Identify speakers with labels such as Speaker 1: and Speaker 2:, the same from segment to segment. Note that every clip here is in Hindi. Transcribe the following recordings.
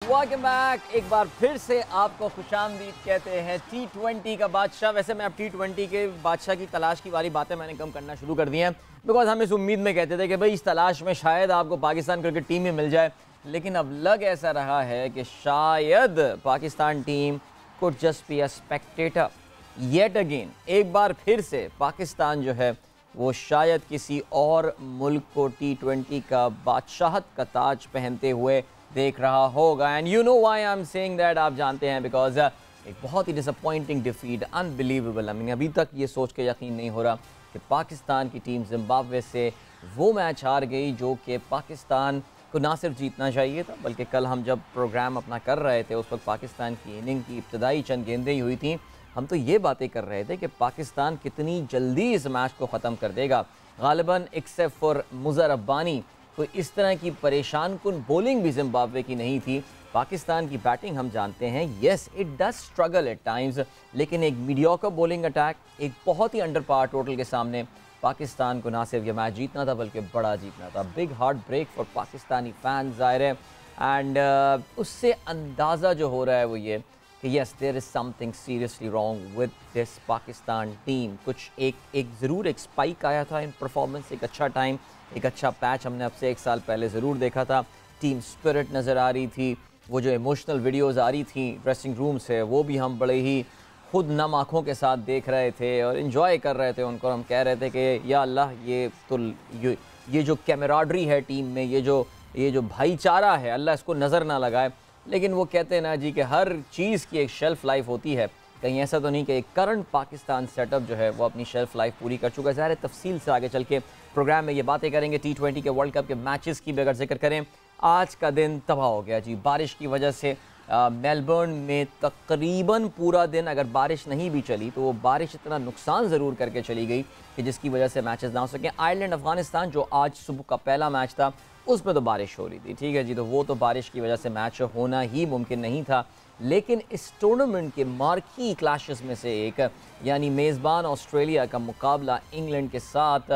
Speaker 1: Welcome back. एक बार फिर से आपको खुशामदीद कहते हैं T20 का बादशाह। वैसे मैं अब T20 के बादशाह की तलाश की वाली बातें मैंने कम करना शुरू कर दी हैं, बिकॉज हम इस उम्मीद में कहते थे कि भाई इस तलाश में शायद आपको पाकिस्तान क्रिकेट टीम ही मिल जाए, लेकिन अब लग ऐसा रहा है कि शायद Pakistan team could just be a Spectator yet again. एक बार फिर से पाकिस्तान जो है वो शायद किसी और मुल्क को T20 का बादशाहत का ताज पहनते हुए देख रहा होगा। And you know why I am saying that, आप जानते हैं बिकॉज एक बहुत ही disappointing defeat, unbelievable. I mean अभी तक ये सोच के यकीन नहीं हो रहा कि पाकिस्तान की टीम जिम्बाब्वे से वो मैच हार गई जो कि पाकिस्तान को ना सिर्फ जीतना चाहिए था, बल्कि कल हम जब प्रोग्राम अपना कर रहे थे उस वक्त पाकिस्तान की इनिंग की इब्तदाई चंद गेंदें ही हुई थी, हम तो ये बातें कर रहे थे कि पाकिस्तान कितनी जल्दी इस मैच को ख़त्म कर देगा। गालिबन एक्सेप्ट फॉर मुज़र रब्बानी कोई इस तरह की परेशान कुन बॉलिंग भी जिम्बाब्वे की नहीं थी। पाकिस्तान की बैटिंग हम जानते हैं, yes it does struggle at times, लेकिन एक मीडियोकर बॉलिंग अटैक, एक बहुत ही अंडर पावर टोटल के सामने पाकिस्तान को ना सिर्फ ये मैच जीतना था बल्कि बड़ा जीतना था। Big heartbreak for Pakistani fans ज़ाहिर है। एंड उससे अंदाज़ा जो हो रहा है वो ये कि yes there is something seriously wrong with this Pakistan team. कुछ एक ज़रूर एक स्पाइक आया था इन परफॉर्मेंस, एक अच्छा टाइम, एक अच्छा पैच हमने अब से एक साल पहले ज़रूर देखा था। टीम स्पिरिट नज़र आ रही थी, वो जो इमोशनल वीडियोस आ रही थी ड्रेसिंग रूम से वो भी हम बड़े ही खुद नम आँखों के साथ देख रहे थे और इन्जॉय कर रहे थे उनको। हम कह रहे थे कि या अल्लाह ये जो कैमराडरी है टीम में, ये जो भाईचारा है, अल्लाह इसको नज़र ना लगाए। लेकिन वो कहते हैं ना जी कि हर चीज़ की एक शेल्फ़ लाइफ होती है, कहीं ऐसा तो नहीं कि करंट पाकिस्तान सेटअप जो है वो अपनी शेल्फ़ लाइफ पूरी कर चुका है। ज़ाहिर है तफसील से आगे चल के प्रोग्राम में ये बातें करेंगे। T20 के वर्ल्ड कप के मैचेस की भी अगर जिक्र करें, आज का दिन तबाह हो गया जी बारिश की वजह से। मेलबर्न में तकरीबन पूरा दिन अगर बारिश नहीं भी चली तो वो बारिश इतना नुकसान ज़रूर करके चली गई कि जिसकी वजह से मैचेस ना हो सकें। आयरलैंड अफगानिस्तान जो आज सुबह का पहला मैच था उसमें तो बारिश हो रही थी, ठीक है जी, तो वो तो बारिश की वजह से मैच होना ही मुमकिन नहीं था। लेकिन इस टूर्नामेंट के मार्की क्लैशेस में से एक यानी मेज़बान ऑस्ट्रेलिया का मुकाबला इंग्लैंड के साथ,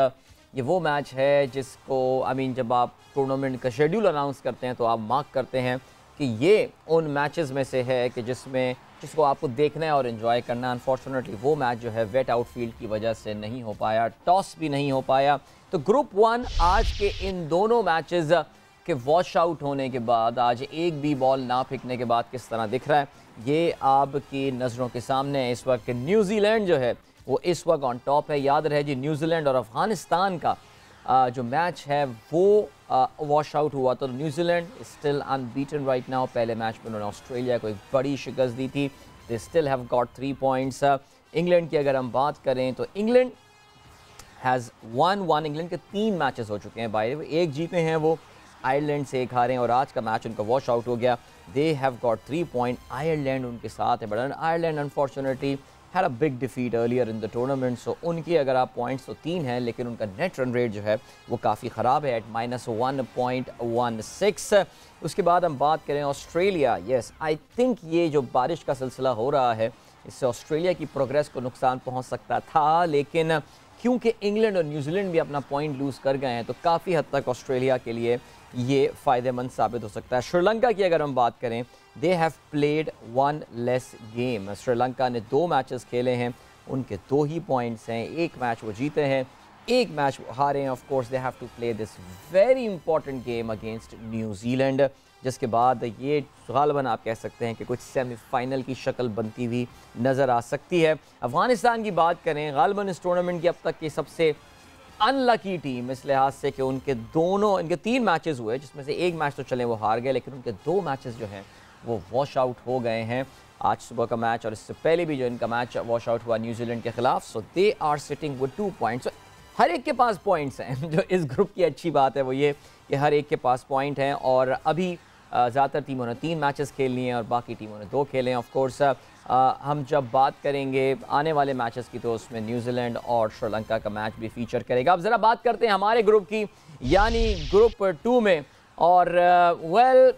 Speaker 1: ये वो मैच है जिसको जब आप टूर्नामेंट का शेड्यूल अनाउंस करते हैं तो आप मार्क करते हैं कि ये उन मैचेस में से है कि जिसको आपको देखना है और इन्जॉय करना। अनफॉर्चुनेटली वो मैच जो है वेट आउटफील्ड की वजह से नहीं हो पाया, टॉस भी नहीं हो पाया। तो ग्रुप 1 आज के इन दोनों मैचेस के वॉश आउट होने के बाद, आज एक भी बॉल ना फेंकने के बाद किस तरह दिख रहा है ये आपकी नज़रों के सामने है। इस वक्त न्यूजीलैंड जो है वो इस वक्त ऑन टॉप है। याद रहे जी न्यूजीलैंड और अफ़गानिस्तान का जो मैच है वो वॉश आउट हुआ तो New Zealand still unbeaten right now. पहले मैच में उन्होंने ऑस्ट्रेलिया को एक बड़ी शिकस्त दी थी, they still have got 3 points. England की अगर हम बात करें तो इंग्लैंड हैज़ वन इंग्लैंड के 3 मैचेस हो चुके हैं बाय, एक जीते हैं वो, आयरलैंड से एक हारे हैं और आज का मैच उनका वॉश आउट हो गया। They have got 3 point, Ireland उनके साथ है, but Ireland unfortunately had a big defeat earlier in the tournament. So उनकी अगर आप पॉइंट्स तो 3 हैं, लेकिन उनका नेट रन रेट जो है वो काफ़ी ख़राब है एट -1.16। उसके बाद हम बात करें ऑस्ट्रेलिया, येस आई थिंक ये जो बारिश का सिलसिला हो रहा है इससे ऑस्ट्रेलिया की प्रोग्रेस को नुकसान पहुँच सकता था, लेकिन क्योंकि इंग्लैंड और न्यूजीलैंड भी अपना पॉइंट लूज़ कर गए हैं तो काफ़ी हद तक ऑस्ट्रेलिया के लिए ये फ़ायदेमंद साबित हो सकता है। श्रीलंका की अगर हम बात करें, they have played 1 less game. Sri Lanka ने 2 मैचेस खेले हैं, उनके 2 ही पॉइंट्स हैं, एक मैच वो जीते हैं, एक मैच वो हारे हैं। Of course they have to play this very important game against New Zealand, जिसके बाद ये गालिबन आप कह सकते हैं कि कुछ सेमीफाइनल की शक्ल बनती हुई नज़र आ सकती है। अफ़गानिस्तान की बात करें, गालिबन इस टूर्नामेंट की अब तक की सबसे अनलकी टीम इस लिहाज से कि इनके 3 मैचेस हुए जिसमें से एक मैच तो चले वो हार गए, लेकिन उनके 2 मैचेस जो हैं वो वॉश आउट हो गए हैं। आज सुबह का मैच और इससे पहले भी जो इनका मैच वॉश आउट हुआ न्यूजीलैंड के खिलाफ। So they are sitting with 2 points. हर एक के पास पॉइंट्स हैं। जो इस ग्रुप की अच्छी बात है वो ये कि हर एक के पास पॉइंट हैं और अभी ज़्यादातर टीमों ने 3 मैचेस खेल लिए हैं और बाकी टीमों ने 2 खेले हैं। ऑफ कोर्स हम जब बात करेंगे आने वाले मैचेस की तो उसमें न्यूजीलैंड और श्रीलंका का मैच भी फीचर करेगा। अब ज़रा बात करते हैं हमारे ग्रुप की, यानी ग्रुप 2 में, और well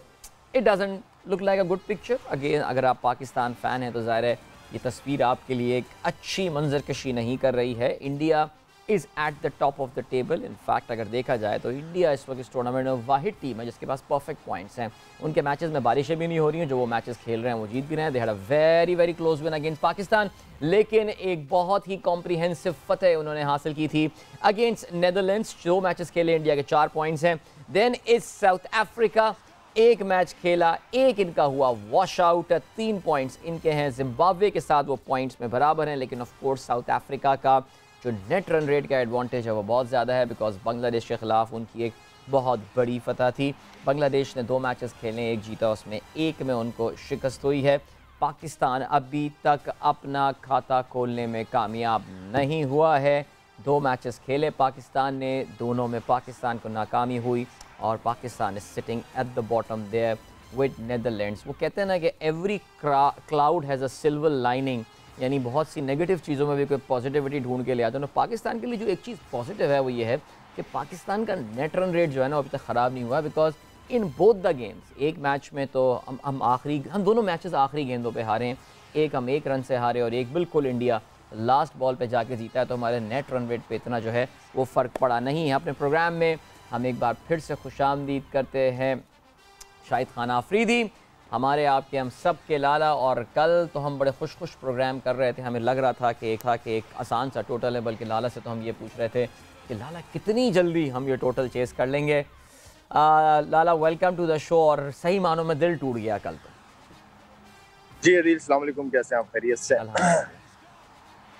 Speaker 1: it doesn't look like a good picture. Again अगर आप पाकिस्तान फ़ैन हैं तो ज़ाहिर है ये तस्वीर आपके लिए एक अच्छी मंजरकशी नहीं कर रही है। India is at the top of the table. In fact अगर देखा जाए तो इंडिया इस वक्त इस टूर्नामेंट में वाहिद टीम है जिसके पास परफेक्ट पॉइंट्स हैं। उनके मैचेस में बारिशें भी नहीं हो रही हैं, जो वो मैचेस खेल रहे हैं वो जीत भी रहे हैं। They had a very very close win against Pakistan, लेकिन एक बहुत ही कॉम्प्रिहेंसिव फतेह उन्होंने हासिल की थी अगेंस्ट नेदरलैंड्स। 2 मैचेस खेले, इंडिया के 4 पॉइंट्स हैं। Then is South Africa, 1 match खेला, 1 इनका हुआ वॉश आउट, 3 पॉइंट्स इनके हैं। जिम्बाब्वे के साथ वो पॉइंट्स में बराबर हैं, लेकिन ऑफ कोर्स साउथ अफ्रीका का जो नेट रन रेट का एडवांटेज है वो बहुत ज़्यादा है, बिकॉज बांग्लादेश के ख़िलाफ़ उनकी एक बहुत बड़ी फतह थी। बांग्लादेश ने 2 मैचेस खेले, 1 जीता, उसमें 1 में उनको शिकस्त हुई है। पाकिस्तान अभी तक अपना खाता खोलने में कामयाब नहीं हुआ है। 2 मैचेस खेले पाकिस्तान ने, दोनों में पाकिस्तान को नाकामी हुई और Pakistan is sitting at the bottom there with Netherlands. वो कहते हैं ना कि every cloud has a silver lining, यानी बहुत सी नेगेटिव चीज़ों में भी कोई पॉजिटिविटी ढूंढ के ले आते हैं। पाकिस्तान के लिए जो एक चीज़ पॉजिटिव है वो ये है कि पाकिस्तान का नेट रन रेट जो है ना अभी तक ख़राब नहीं हुआ, because in both the games, एक मैच में तो हम दोनों मैचेस आखिरी गेंदों पे हारे हैं। एक हम 1 रन से हारे और एक बिल्कुल इंडिया लास्ट बॉल पे जाके जीता है, तो हमारे नेट रन रेट पे इतना जो है वो फ़र्क पड़ा नहीं है। अपने प्रोग्राम में हम एक बार फिर से खुशामदीद करते हैं शाहिद खान आफरीदी, हमारे आपके हम सब के लाला। और कल तो हम बड़े खुश प्रोग्राम कर रहे थे, हमें लग रहा था कि एक आसान सा टोटल है, बल्कि लाला से तो हम ये पूछ रहे थे कि लाला कितनी जल्दी हम ये टोटल चेस कर लेंगे। लाला वेलकम टू द शो, और सही मानों में दिल टूट गया कल तो।
Speaker 2: जी अदील, अस्सलाम वालेकुम, कैसे हैं आप? खैरियत से?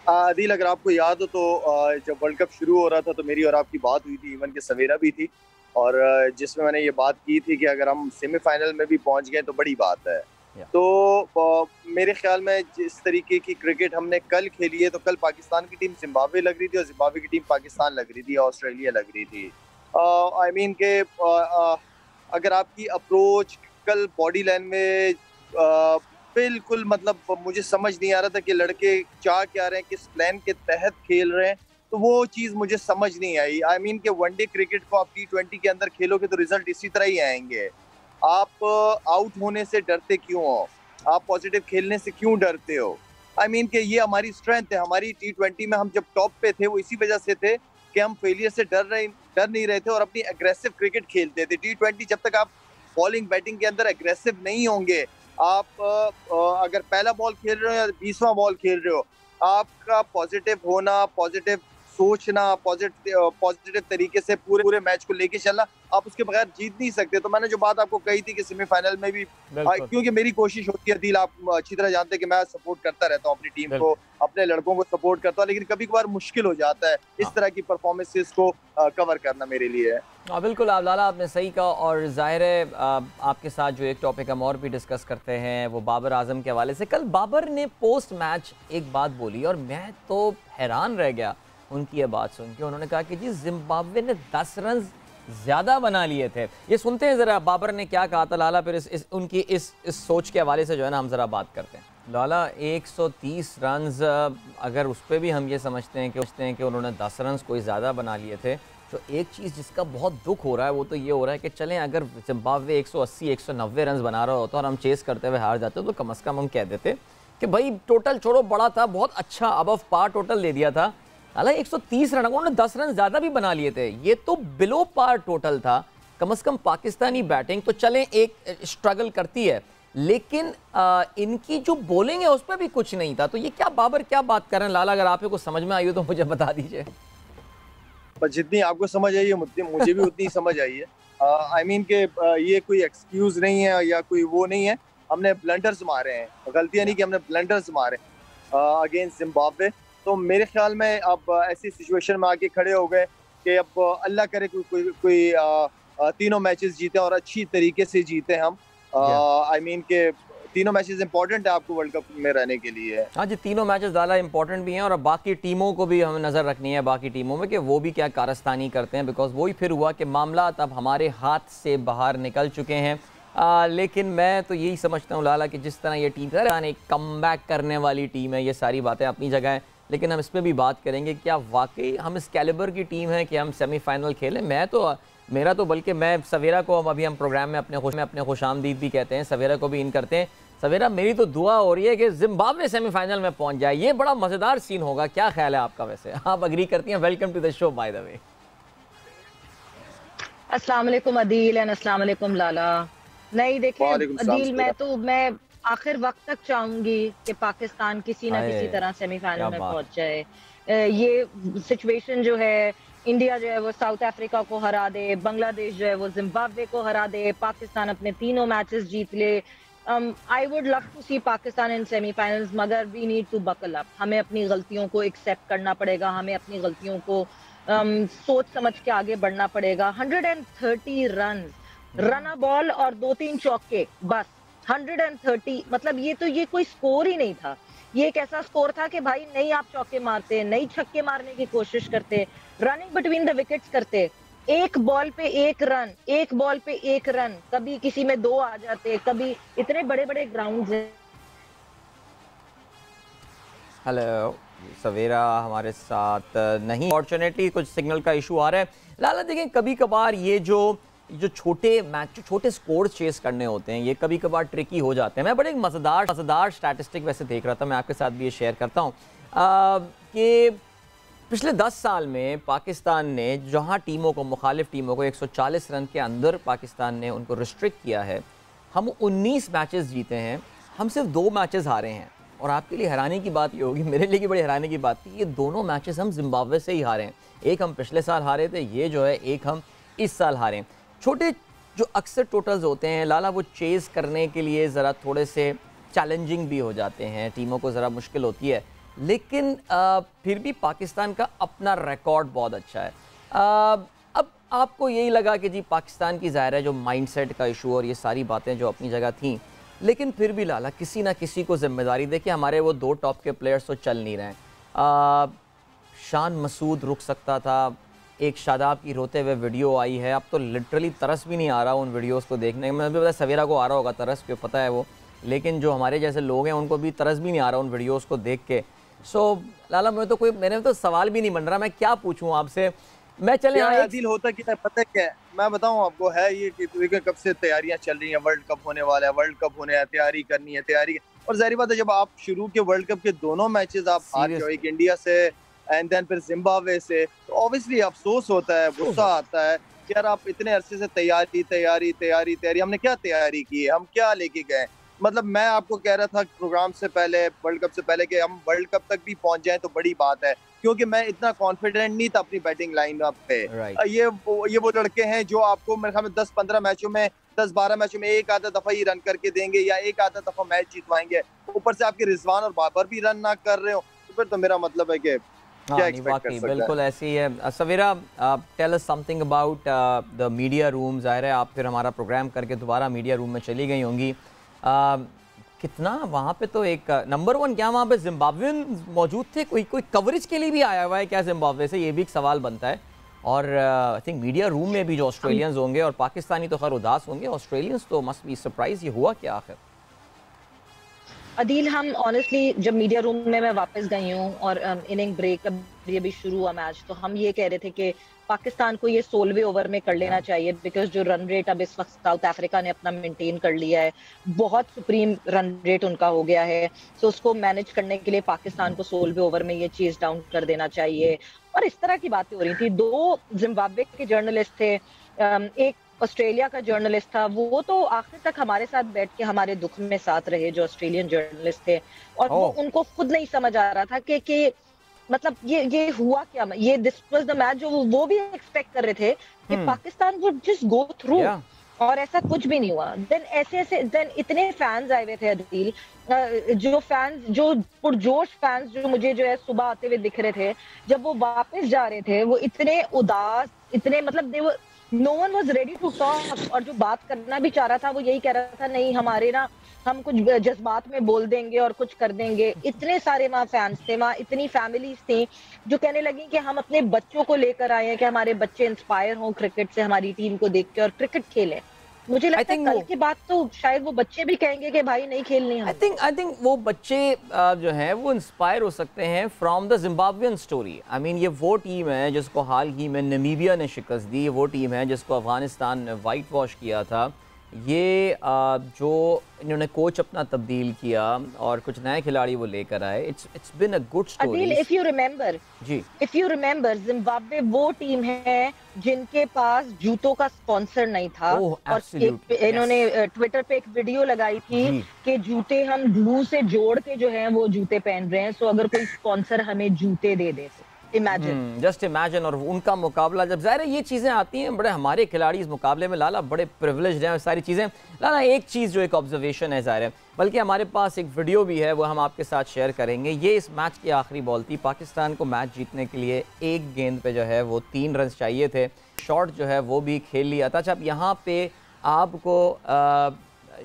Speaker 2: अदील, अगर आपको याद हो तो जब वर्ल्ड कप शुरू हो रहा था तो मेरी और आपकी बात हुई थी, इवन के सवेरा भी थी, और जिसमें मैंने ये बात की थी कि अगर हम सेमीफाइनल में भी पहुंच गए तो बड़ी बात है। तो मेरे ख्याल में जिस तरीके की क्रिकेट हमने कल खेली है, तो कल पाकिस्तान की टीम जिम्बाब्वे लग रही थी और जिम्बाब्वे की टीम पाकिस्तान लग रही थी, ऑस्ट्रेलिया लग रही थी। आई मीन के अगर आपकी अप्रोच कल, बॉडी लैंग्वेज, बिल्कुल मतलब मुझे समझ नहीं आ रहा था कि लड़के चाह क्या रहे हैं, किस प्लान के तहत खेल रहे हैं, तो वो चीज़ मुझे समझ नहीं आई। आई मीन के वनडे क्रिकेट को आप T20 के अंदर खेलोगे तो रिजल्ट इसी तरह ही आएंगे। आप आउट होने से डरते क्यों हो? आप पॉजिटिव खेलने से क्यों डरते हो? आई मीन के ये हमारी स्ट्रेंथ है। हमारी T20 में हम जब टॉप पे थे वो इसी वजह से थे कि हम फेलियर से डर नहीं रहे थे और अपनी एग्रेसिव क्रिकेट खेलते थे। T20 जब तक आप बॉलिंग बैटिंग के अंदर एग्रेसिव नहीं होंगे, आप अगर पहला बॉल खेल रहे हो या 20वां बॉल खेल रहे हो, आपका पॉजिटिव होना, पॉजिटिव सोचना, पॉजिटिव तरीके से पूरे मैच को लेके चलना, आप उसके बगैर जीत नहीं सकते। तो मैंने जो बात आपको कही थी कि सेमीफाइनल में भी, क्योंकि मेरी कोशिश होती है दिल, आप अच्छी तरह जानते हैं कि मैं सपोर्ट करता रहता हूँ अपनी टीम को, अपने लड़कों को सपोर्ट करता हूँ, लेकिन कभी कभार मुश्किल हो जाता है इस तरह की परफॉर्मेंसेस को कवर करना मेरे लिए।
Speaker 1: बिल्कुल आप लाला, आपने सही कहा। और जाहिर है आपके साथ जो एक टॉपिक हम और भी डिस्कस करते हैं वो बाबर आजम के हवाले से। कल बाबर ने पोस्ट मैच एक बात बोली और मैं तो हैरान रह गया उनकी ये बात सुन के। उन्होंने कहा कि जी जिम्बाब्वे ने 10 रन ज़्यादा बना लिए थे। ये सुनते हैं ज़रा बाबर ने क्या कहा था लाला, फिर उनकी इस सोच के हवाले से जो है ना हम ज़रा बात करते हैं। लाला 130 रन, अगर उस पर भी हम ये समझते हैं कि उन्होंने 10 रन कोई ज़्यादा बना लिए थे, तो एक चीज़ जिसका बहुत दुख हो रहा है वो तो ये हो रहा है कि चलें अगर जिम्बाब्वे 180-190 रन बना रहा होता और हम चेस करते हुए हार जाते तो कम से कम हम कह देते कि भाई टोटल छोड़ो, बड़ा था, बहुत अच्छा अबव पार टोटल दे दिया था। हालांकि 130 रन, उन्होंने 10 रन ज़्यादा भी बना लिए थे, ये तो बिलो पार टोटल था। कम से कम पाकिस्तानी बैटिंग तो चलें एक स्ट्रगल करती है, लेकिन इनकी जो बॉलिंग है उस पर भी कुछ नहीं था। तो ये क्या बाबर क्या बात कर रहे हैं लाला, अगर आपको कुछ समझ में आई हो तो मुझे बता दीजिए।
Speaker 2: पर जितनी आपको समझ आई है मुझे भी उतनी समझ आई है। आई मीन के ये कोई एक्सक्यूज नहीं है या कोई वो नहीं है। हमने ब्लंडर्स मारे हैं, गलतियां नहीं कि हमने ब्लंडर्स मारे अगेंस्ट जिम्बाब्वे। तो मेरे ख्याल में अब ऐसी सिचुएशन में आके खड़े हो गए कि अब अल्लाह करे कोई तीनों मैचेस जीते और अच्छी तरीके से जीते हम। आई मीन के तीनों मैचेस इंपॉर्टेंट है आपको वर्ल्ड कप में रहने के लिए।
Speaker 1: हाँ जी, तीनों मैचेस ज़्यादा इंपॉर्टेंट भी हैं और बाकी टीमों को भी हमें नज़र रखनी है, बाकी टीमों में कि वो भी क्या कारस्तानी करते हैं, बिकॉज वही फिर हुआ कि मामला अब हमारे हाथ से बाहर निकल चुके हैं। लेकिन मैं तो यही समझता हूँ लाला कि जिस तरह ये टीम एक कमबैक करने वाली टीम है, ये सारी बातें अपनी जगह हैं, लेकिन हम इस पर भी बात करेंगे क्या वाकई हम इस कैलिबर की टीम है कि हम सेमीफाइनल खेलें। मैं तो मेरा तो बल्कि मैं सवेरा को अभी हम प्रोग्राम में अपने खुशामदीद भी कहते हैं, सवेरा को भी इन करते हैं। सवेरा, मेरी तो दुआ हो रही है कि जिम्बाब्वे सेमीफाइनल में पहुंच जाए, ये बड़ा मज़ेदार सीन होगा। क्या ख्याल है आपका? वैसे आप अग्री करती हैं? Welcome to the show by the way.
Speaker 3: अस्सलाम वालेकुम अदील एंड अस्सलाम वालेकुम लाला। नहीं देखें अदील, मैं आखिर वक्त तक चाहूंगी कि पाकिस्तान किसी ना किसी तरह सेमीफाइनल में पहुंच जाए। ये सिचुएशन जो है, इंडिया जो है वो साउथ अफ्रीका को हरा दे, बांग्लादेश जो है वो जिम्बाब्वे को हरा दे, पाकिस्तान अपने तीनों मैचेस जीत ले। I would love to see Pakistan in semifinals, मगर we need to buckle up. हमें अपनी गलतियों को एक्सेप्ट करना पड़ेगा, हमें अपनी गलतियों को सोच समझ के आगे बढ़ना पड़ेगा। 130 रन, रन बॉल और 2-3 चौके, बस 130। मतलब ये कोई स्कोर ही नहीं था। ये एक ऐसा स्कोर था कि भाई नहीं आप चौके मारते, नहीं छक्के मारने की कोशिश करते, रनिंग बिटवीन द विकेट्स करते, एक बॉल पे एक रन, एक बॉल पे एक रन, कभी किसी में 2 आ जाते, कभी इतने बड़े बड़े ग्राउंड्स हैं।
Speaker 1: हेलो सवेरा हमारे साथ नहीं, फॉर्चुनेटली कुछ सिग्नल का इशू आ रहा है। लाला देखें, कभी कभार ये जो छोटे मैच, जो छोटे स्कोर चेस करने होते हैं, ये कभी कभार ट्रिकी हो जाते हैं। मैं बड़े मज़ेदार स्टैटिस्टिक वैसे देख रहा था, मैं आपके साथ भी ये शेयर करता हूँ कि पिछले 10 साल में पाकिस्तान ने जहाँ टीमों को, मुखालिफ टीमों को 140 रन के अंदर पाकिस्तान ने उनको रिस्ट्रिक्ट किया है, हम 19 मैचेस जीते हैं, हम सिर्फ 2 मैचेस हारे हैं। और आपके लिए हैरानी की बात ये होगी, मेरे लिए भी बड़ी हैरानी की बात थी, ये दोनों मैचेस हम जिम्बाब्वे से ही हारे हैं। एक हम पिछले साल हारे थे, ये जो है एक हम इस साल हारे हैं। छोटे जो अक्सर टोटल्स होते हैं लाला, वो चेज़ करने के लिए ज़रा थोड़े से चैलेंजिंग भी हो जाते हैं, टीमों को ज़रा मुश्किल होती है, लेकिन फिर भी पाकिस्तान का अपना रिकॉर्ड बहुत अच्छा है। अब आपको यही लगा कि जी पाकिस्तान की ज़ाहिर है जो माइंडसेट का इशू और ये सारी बातें जो अपनी जगह थीं, लेकिन फिर भी लाला किसी ना किसी को जिम्मेदारी, देखिए हमारे वो 2 टॉप के प्लेयर्स तो चल नहीं रहे हैं। शान मसूद रुक सकता था, एक शादाब की रोते हुए वीडियो आई है, अब तो लिटरली तरस भी नहीं आ रहा उन वीडियोस को देखने में। मुझे पता है सवेरा को आ रहा होगा तरस, क्यों पता है वो, लेकिन जो हमारे जैसे लोग हैं उनको भी तरस भी नहीं आ रहा उन वीडियोस को देख के। सो लाला मैंने तो सवाल भी नहीं बन रहा, मैं क्या पूछूं आपसे। मैं चले
Speaker 2: दिल होता क्या है, पता क्या, मैं बताऊं आपको, है ये कि कब से तैयारियां चल रही हैं, वर्ल्ड कप होने वाला है, वर्ल्ड कप होने है, तैयारी करनी है, तैयारी। और जाहिर बात है जब आप शुरू के वर्ल्ड कप के दोनों मैचेस आप हार गए, एक इंडिया से एंड देन फिर जिम्बाब्वे से, तो ऑब्वियसली अफसोस होता है, गुस्सा आता है कि यार आप इतने अरसे से तैयारी, हमने क्या तैयारी की है, हम क्या लेके गए। मतलब मैं आपको कह रहा था प्रोग्राम से पहले, वर्ल्ड कप से पहले, कि हम वर्ल्ड कप तक भी पहुंच जाएं तो बड़ी बात है, क्योंकि मैं इतना कॉन्फिडेंट नहीं था अपनी बैटिंग लाइनअप पे। ये वो लड़के हैं जो आपको मेरे ख्याल में 10-15 मैचों में, 10-12 मैचों में एक आधा दफा ही रन करके देंगे या एक आधा दफा मैच जीतवाएंगे, ऊपर से आपके रिजवान और बाबर भी रन ना कर रहे हो, तो फिर तो मेरा मतलब है कि
Speaker 1: बिल्कुल ऐसी है। Savera, tell us something about the media room. ज़ाहिर है आप फिर हमारा प्रोग्राम करके दोबारा मीडिया रूम में चली गई होंगी। कितना वहाँ पे तो एक नंबर 1, क्या वहाँ पे जिम्बाब्वियन मौजूद थे? कोई कवरेज के लिए भी आया हुआ है क्या जिम्बाब्वे से? ये भी एक सवाल बनता है। और आई थिंक मीडिया रूम में भी जो ऑस्ट्रेलियंस होंगे, और पाकिस्तानी तो खैर उदास होंगे, ऑस्ट्रेलियंस तो मस्ट बी सरप्राइज, ये हुआ क्या आखिर?
Speaker 3: अदील, हम ऑनेस्टली जब मीडिया रूम में मैं वापस गई हूँ और इनिंग ब्रेक ये भी शुरू हुआ मैच, तो हम ये कह रहे थे कि पाकिस्तान को ये 16वें ओवर में कर लेना चाहिए, बिकॉज जो रन रेट अब इस वक्त साउथ अफ्रीका ने अपना मेंटेन कर लिया है, बहुत सुप्रीम रन रेट उनका हो गया है। तो उसको मैनेज करने के लिए पाकिस्तान को 16वें ओवर में ये चेज डाउन कर देना चाहिए। और इस तरह की बातें हो रही थी। 2 जिम्बाब्वे के जर्नलिस्ट थे, एक ऑस्ट्रेलिया का जर्नलिस्ट था, वो तो आखिर तक हमारे साथ बैठ के हमारे दुख में साथ रहे, जो ऑस्ट्रेलियन जर्नलिस्ट थे। और वो उनको खुद नहीं समझ आ रहा था कि मतलब ये हुआ क्या, ये दिस वाज द मैच जो वो भी एक्सपेक्ट कर रहे थे कि Pakistan would just go through, और ऐसा कुछ भी नहीं हुआ। देन इतने फैंस आए हुए थे अदील, जो पुरजोश फैंस जो मुझे जो है सुबह आते हुए दिख रहे थे, जब वो वापस जा रहे थे वो इतने उदास, इतने मतलब no one was ready to talk. और जो बात करना भी चाह रहा था वो यही कह रहा था, नहीं हमारे ना, हम कुछ जज्बात में बोल देंगे और कुछ कर देंगे। इतने सारे वहाँ फैंस थे, वहाँ इतनी फैमिलीज थी जो कहने लगी कि हम अपने बच्चों को लेकर आए हैं कि हमारे बच्चे इंस्पायर हों क्रिकेट से, हमारी टीम को देख के और क्रिकेट खेलें। मुझे लगता है कल के बाद तो शायद वो बच्चे भी कहेंगे कि भाई नहीं खेलनी है।
Speaker 1: आई थिंक वो बच्चे जो हैं वो इंस्पायर हो सकते हैं from the Zimbabwean story. I mean ये वो टीम है जिसको हाल ही में नामीबिया ने शिकस्त दी, ये वो टीम है जिसको अफगानिस्तान ने वाइट वॉश किया था। ये जो इन्होंने कोच अपना तब्दील किया और कुछ नए खिलाड़ी वो लेकर आए, it's been a good story.
Speaker 3: If you remember
Speaker 1: जी,
Speaker 3: इफ यू रिमेंबर जिम्बाब्वे वो टीम है जिनके पास जूतों का स्पॉन्सर नहीं था। और इन्होंने ट्विटर पे एक वीडियो लगाई थी कि जूते हम ग्लू से जोड़ के जो है वो जूते पहन रहे हैं, सो अगर कोई स्पॉन्सर हमें जूते दे दे, इमेजिन,
Speaker 1: जस्ट इमेजिन। और उनका मुकाबला जब ज़ाहिर है ये चीज़ें आती हैं, बड़े हमारे खिलाड़ी इस मुकाबले में लाला बड़े प्रिविलेज्ड हैं और सारी चीज़ें। लाला एक चीज़ जो एक ऑब्जर्वेशन है ज़ाहिर है, बल्कि हमारे पास एक वीडियो भी है वो हम आपके साथ शेयर करेंगे। ये इस मैच की आखिरी बॉल थी, पाकिस्तान को मैच जीतने के लिए एक गेंद पे जो है वो 3 रन चाहिए थे, शॉट जो है वो भी खेल लिया था। अच्छा, अब यहाँ पे आपको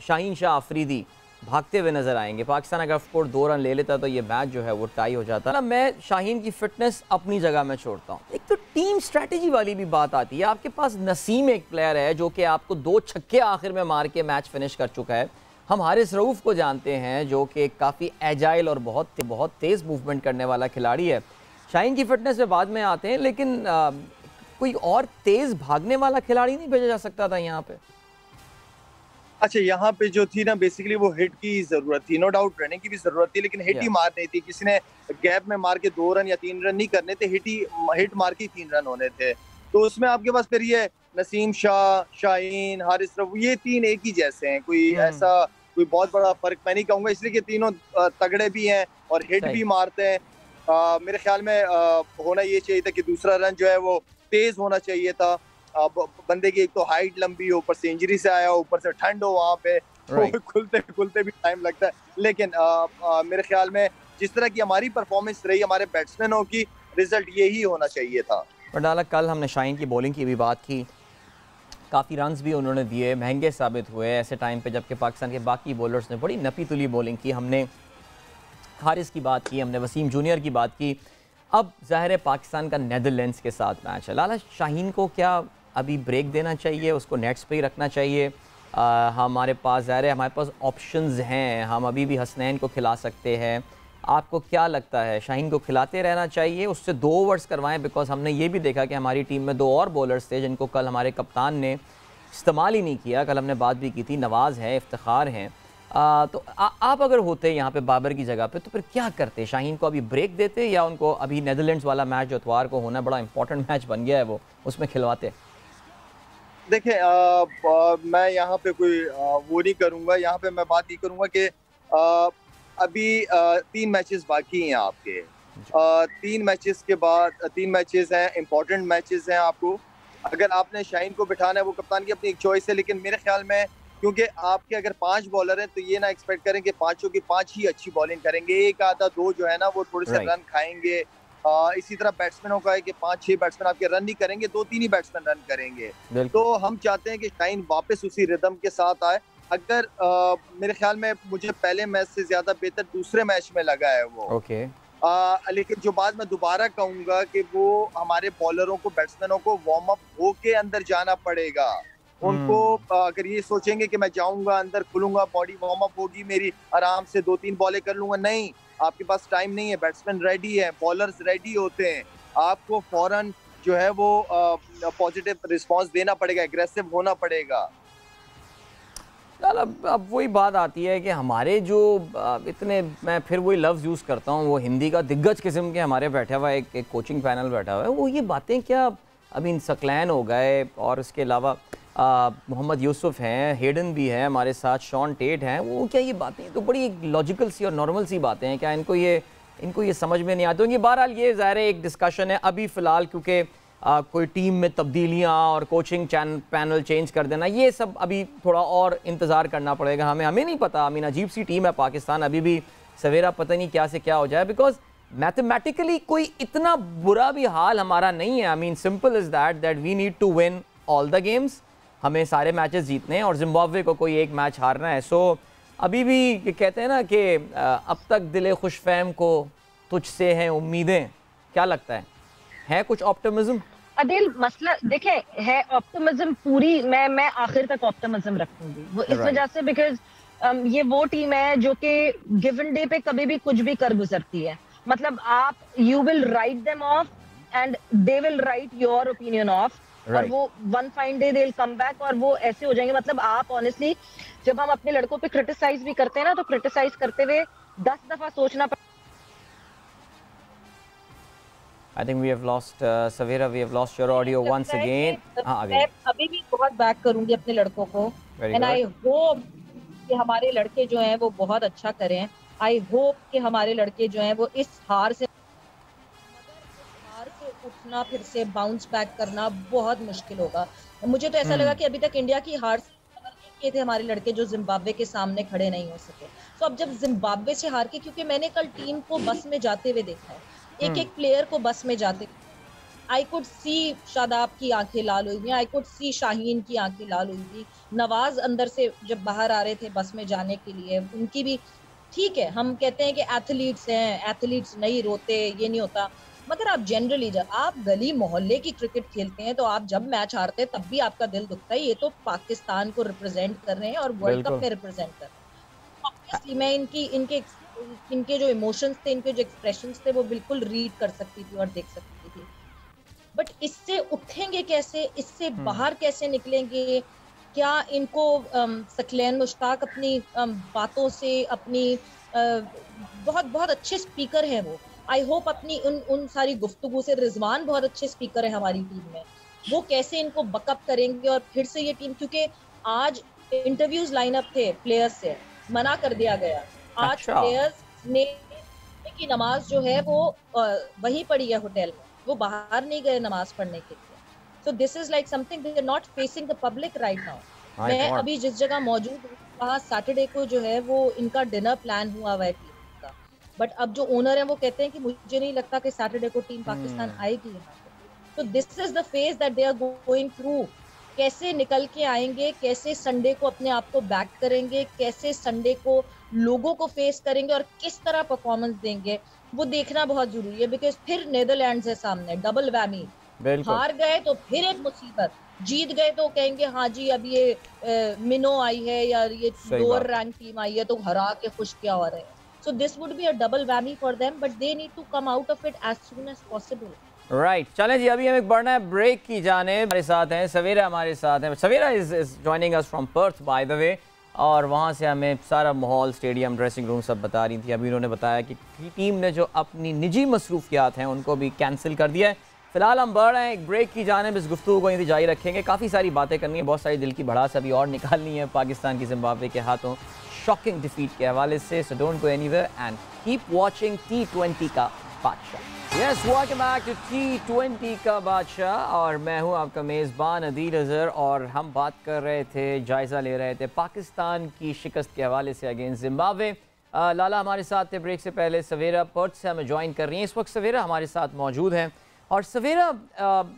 Speaker 1: शाहीन शाह अफरीदी भागते हुए नजर आएंगे। पाकिस्तान अगर स्कोर 2 रन ले लेता तो ये मैच जो है वो टाई हो जाता। ना मैं शाहीन की फिटनेस अपनी जगह में छोड़ता हूँ, एक तो टीम स्ट्रेटेजी वाली भी बात आती है। आपके पास नसीम एक प्लेयर है जो कि आपको 2 छक्के आखिर में मार के मैच फिनिश कर चुका है। हम हारिस रऊफ को जानते हैं जो कि काफ़ी एजाइल और बहुत तेज़ मूवमेंट करने वाला खिलाड़ी है। शाहीन की फिटनेस पे बाद में आते हैं, लेकिन कोई और तेज़ भागने वाला खिलाड़ी नहीं भेजा जा सकता था यहाँ पे?
Speaker 2: अच्छा, यहाँ पे जो थी ना बेसिकली वो हिट की जरूरत थी, नो डाउट रनिंग की भी जरूरत थी, लेकिन हिट ही मारनी थी। किसी ने गैप में मार के 2 रन या 3 रन नहीं करने थे, हिट मार के 3 रन होने थे। तो उसमें आपके पास फिर ये नसीम शाह, शाहीन, हारिस रऊफ, ये 3 एक ही जैसे हैं। कोई ऐसा कोई बहुत बड़ा फर्क मैं नहीं कहूँगा, इसलिए कि तीनों तगड़े भी हैं और हिट भी मारते हैं। मेरे ख्याल में होना ये चाहिए था कि दूसरा रन जो है वो तेज होना चाहिए था। बंदे की एक तो हाइट लंबी हो, ऊपर से इंजरी से आया, ऊपर से ठंड हो वहाँ पे, खुलते भी टाइम लगता है। लेकिन मेरे ख्याल में जिस तरह की हमारी परफॉर्मेंस रही हमारे बैट्समैनों की, रिजल्ट यही होना चाहिए था।
Speaker 1: डाला कल हमने शाहीन की बॉलिंग की भी बात की, काफ़ी रन्स भी उन्होंने दिए, महंगे साबित हुए ऐसे टाइम पे जबकि पाकिस्तान के बाकी बॉलर्स ने बड़ी नपी तुली बॉलिंग की। हमने हारिस की बात की, हमने वसीम जूनियर की बात की। अब ज़ाहिर है पाकिस्तान का नेदरलैंड्स के साथ मैच है। लाला, शाहीन को क्या अभी ब्रेक देना चाहिए, उसको नेट्स पे ही रखना चाहिए? हमारे पास ज़ाहिर है हमारे पास ऑप्शंस हैं, हम अभी भी हसनैन को खिला सकते हैं। आपको क्या लगता है, शाहीन को खिलाते रहना चाहिए, उससे 2 ओवर्स करवाएं? बिकॉज हमने ये भी देखा कि हमारी टीम में 2 और बॉलर्स थे जिनको कल हमारे कप्तान ने इस्तेमाल ही नहीं किया। कल हमने बात भी की थी, नवाज़ है, इफ्तिखार हैं। तो आप अगर होते यहाँ पे बाबर की जगह पे तो फिर क्या करते? शाहीन को अभी ब्रेक देते या उनको अभी नेदरलैंड्स वाला मैच जो इतवार को होना बड़ा इंपॉर्टेंट मैच बन गया है वो उसमें खिलवाते?
Speaker 2: देखें, मैं यहाँ पे कोई वो नहीं करूँगा। यहाँ पे मैं बात ये करूँगा कि अभी 3 मैचेस बाकी हैं आपके। 3 मैचेस के बाद 3 मैचेस हैं, इंपॉर्टेंट मैचेस हैं आपको। अगर आपने शाहीन को बिठाना है, वो कप्तान की अपनी एक चॉइस है, लेकिन मेरे ख्याल में क्योंकि आपके अगर 5 बॉलर हैं तो ये ना एक्सपेक्ट करें कि 5 की 5 ही अच्छी बॉलिंग करेंगे। एक आधा 2 जो है ना वो थोड़े से रन खाएंगे। इसी तरह बैट्समैनों का है कि 5-6 बैट्समैन आपके रन नहीं करेंगे, 2-3 ही बैट्समैन रन करेंगे। तो हम चाहते हैं कि शाहीन वापस उसी रिदम के साथ आए। अगर मेरे ख्याल में मुझे पहले मैच से ज्यादा बेहतर दूसरे मैच में लगा है वो। लेकिन जो बात मैं दोबारा कहूंगा कि वो हमारे बॉलरों को, बैट्समैनों को वार्म अप होके अंदर जाना पड़ेगा। उनको अगर ये सोचेंगे कि मैं जाऊंगा अंदर, खुलूंगा, बॉडी वार्म अप होगी मेरी, आराम से 2-3 बॉलें कर लूंगा, नहीं, आपके पास टाइम नहीं है। बैट्समैन रेडी है, बॉलर्स रेडी होते हैं, आपको फौरन जो है वो पॉजिटिव रिस्पांस देना पड़ेगा, एग्रेसिव होना पड़ेगा।
Speaker 1: अब वही बात आती है कि हमारे जो इतने, मैं फिर वही लफ्ज़ यूज़ करता हूँ, वो हिंदी का दिग्गज किस्म के हमारे बैठा हुआ एक कोचिंग पैनल बैठा हुआ है, वो ये बातें क्या अभी सकलैन हो गए, और इसके अलावा मोहम्मद यूसुफ हैं, हेडन भी है हमारे साथ, शॉन टेट हैं, वो क्या ये बातें तो बड़ी लॉजिकल सी और नॉर्मल सी बातें हैं, क्या इनको ये समझ में नहीं आती होंगी? बहरहाल ये ज़ाहिर है एक डिस्कशन है अभी फ़िलहाल, क्योंकि कोई टीम में तब्दीलियाँ और कोचिंग पैनल चेंज कर देना, ये सब अभी थोड़ा और इंतज़ार करना पड़ेगा हमें नहीं पता। आई मीन अजीब सी टीम है पाकिस्तान, अभी भी सवेरा पता नहीं क्या से क्या हो जाए, बिकॉज मैथमेटिकली कोई इतना बुरा भी हाल हमारा नहीं है। I mean simple is that we need to win all the games, हमें सारे मैचेस जीतने हैं और जिम्बाब्वे को कोई एक मैच हारना है। सो अभी भी कहते हैं ना कि अब तक दिले खुशफहम को तुझसे हैं उम्मीदें, क्या लगता है कुछ ऑप्टिमिज्म?
Speaker 3: अदिल मसला देखे है ऑप्टिमिज्म पूरी, मैं आखिर तक ऑप्टिमिज्म रखूंगी वो इस वजह से बिकॉज ये वो टीम है जो कि गिवन डे पे कभी भी कुछ भी कर गुजरती है। मतलब आप you will write them of and they will write your opinion of, और वो one fine day they will come back और वो ऐसे हो जाएंगे। मतलब आप ऑनेस्टली जब हम अपने लड़कों पे क्रिटिसाइज भी करते हैं ना, तो क्रिटिसाइज करते हुए 10 दफा सोचना।
Speaker 1: I think we have lost Savera. We have lost your audio once again.
Speaker 4: मैं अभी भी बहुत बैक करूंगी अपने लड़कों को, एंड आई होप कि हमारे लड़के जो हैं वो बहुत अच्छा करें। आई होप कि हमारे लड़के जो हैं वो इस हार से उठना, फिर से बाउंस बैक करना बहुत मुश्किल होगा। मुझे तो ऐसा लगा कि अभी तक इंडिया की हार से थे हमारे लड़के जो जिम्बाब्वे के सामने खड़े नहीं हो सके। तो अब जब जिम्बाब्वे से हार के, क्योंकि मैंने कल टीम को बस में जाते हुए देखा है, एक एक प्लेयर को बस में जाते, आई कुड सी शादाब की आंखें लाल हुई थी, आई कुड सी शाहीन की आंखें लाल हुई थी, नवाज अंदर से जब बाहर आ रहे थे बस में जाने के लिए, उनकी भी ठीक है। हम कहते हैं कि एथलीट्स हैं, एथलीट्स नहीं रोते, ये नहीं होता, मगर आप जनरली जब आप गली मोहल्ले की क्रिकेट खेलते हैं तो आप जब मैच हारते हैं तब भी आपका दिल दुखता है। ये तो पाकिस्तान को रिप्रेजेंट कर रहे हैं और वर्ल्ड कप में रिप्रेजेंट कर रहे हैं। ऑब्वियसली मैं इनके जो इमोशंस थे, इनके जो एक्सप्रेशंस थे, वो बिल्कुल रीड कर सकती थी और देख सकती थी। बट इससे उठेंगे कैसे, इससे बाहर कैसे निकलेंगे? क्या इनको सकलैन मुश्ताक अपनी बातों से, अपनी बहुत बहुत अच्छे स्पीकर हैं वो, आई होप अपनी उन सारी गुफ्तगू से, रिजवान बहुत अच्छे स्पीकर है हमारी टीम में, वो कैसे इनको बकअप करेंगे और फिर से ये टीम, क्योंकि आज इंटरव्यूज लाइनअप थे प्लेयर्स से, मना कर दिया गया। आज प्लेयर्स ने की नमाज जो है वो वहीं पढ़ी है होटल में, वो बाहर नहीं गए नमाज पढ़ने के लिए। So this is like something they are not facing the public right now. मैं अभी जिस जगह मौजूद हूँ वहाँ सैटरडे को जो है वो इनका डिनर प्लान हुआ हुआ है टीम का, बट अब जो ओनर है वो कहते हैं कि मुझे नहीं लगता कि सैटरडे को टीम पाकिस्तान आएगी यहाँ पे। तो this is the phase that they are going through. कैसे निकल के आएंगे, कैसे संडे को अपने आप को बैक करेंगे, कैसे संडे को लोगों को फेस करेंगे और किस तरह परफॉर्मेंस देंगे, वो देखना बहुत जरूरी है। बिकॉज फिर नेदरलैंड्स है सामने, डबल वैमी, हार गए तो फिर एक मुसीबत, जीत गए तो कहेंगे हाँ जी अब ये मिनो आई है या ये लोअर रैंक टीम आई है तो हरा के खुश क्या हो रहे हैं। So this would be a double whammy for them, but they need to come out of it as soon as possible.
Speaker 1: Right, चलें जी, अभी हमें बढ़ना है ब्रेक की जाने। हमारे साथ हैं सवेरा, हमारे साथ हैं Savera is joining us from Perth by the way, और वहाँ से हमें सारा माहौल, स्टेडियम, ड्रेसिंग रूम सब बता रही थी। अभी उन्होंने बताया कि टीम ने जो अपनी निजी मसरूफियात हैं उनको भी कैंसिल कर दिया है। फिलहाल हम बढ़ रहे हैं एक ब्रेक की जाने, इस गुफ्तगू को यहीं जारी रखेंगे। काफ़ी सारी बातें करनी है, बहुत सारी दिल की भड़ास अभी और निकालनी है पाकिस्तान की जिम्बाब्वे के हाथों शॉकिंग डिफीट के हवाले से। So don't go anywhere and keep watching T20 का बादशाह। Yes, welcome back to T20 का बादशाह, और मैं हूं आपका मेज़बान अदील अज़हर, और हम बात कर रहे थे, जायज़ा ले रहे थे पाकिस्तान की शिकस्त के हवाले से अगेंस्ट जिम्बाब्वे। लाला हमारे साथ थे ब्रेक से पहले, सवेरा पर्थ से हमें ज्वाइन कर रही हैं इस वक्त। सवेरा हमारे साथ मौजूद हैं, और सवेरा